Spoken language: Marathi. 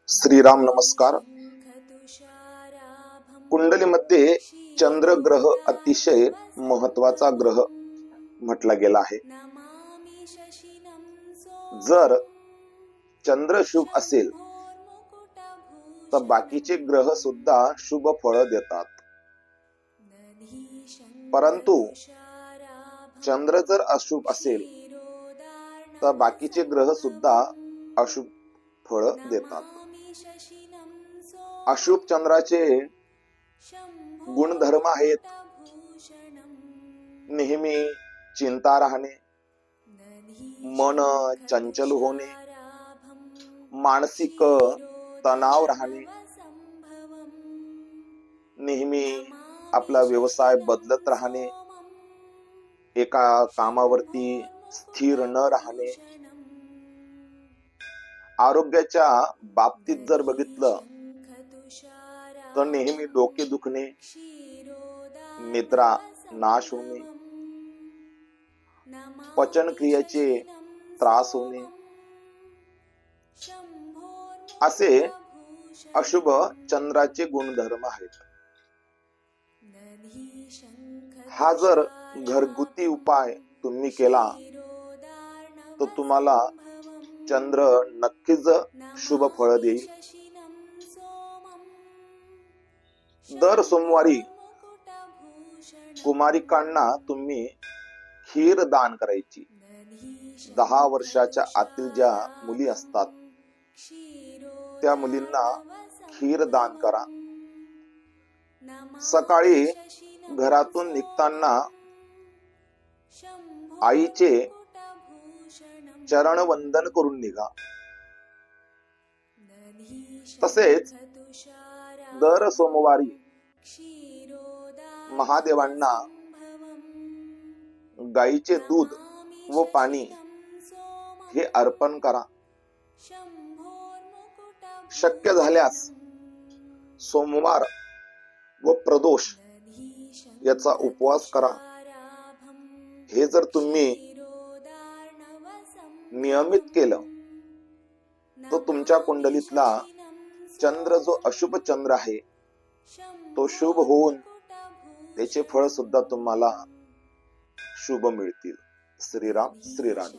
श्रीराम नमस्कार. कुंडलीमध्ये चंद्र ग्रह अतिशय महत्वाचा ग्रह म्हटला गेला आहे. जर चंद्र शुभ असेल तर बाकीचे ग्रह सुद्धा शुभ फळ देतात, परंतु चंद्र जर अशुभ असेल तर बाकीचे ग्रह सुद्धा अशुभ फळ देतात. अशुभ चंद्राचे गुणधर्म आहेत नेहमी चिंता राहणे, मन चंचल होणे, मानसिक तणाव राहणे, नेहमी आपला व्यवसाय बदलत राहणे, एका कामावरती स्थिर न राहणे, आरोग्याच्या बाबतीत जर बघितलं तर नेहमी डोके दुखणे, निद्रा नाश होणे, पचन क्रियेचे त्रास होणे, असे अशुभ चंद्राचे गुणधर्म आहेत. हा जर घरगुती उपाय तुम्ही केला तर तुम्हाला चंद्र नक्कीच शुभ फळ देईल. दर सोमवारी कुमारिकांना तुम्ही खीर दान करायची. 10 वर्षाच्या आतील ज्या मुली असतात त्या मुलींना खीर दान करा. सकाळी घरातून निघताना आईचे चरण वंदन करून निघा. तसेच दर सोमवारी महादेवांना गाईचे दूध व पाणी हे अर्पण करा. शक्य झाल्यास सोमवार व प्रदोष याचा उपवास करा. हे जर तुम्ही नियमित केलं तर तुमच्या कुंडलीतला चंद्र जो अशुभ चंद्र आहे तो शुभ होऊन त्याचे फळ सुद्धा तुम्हाला शुभ मिळतील. श्रीराम श्रीराम.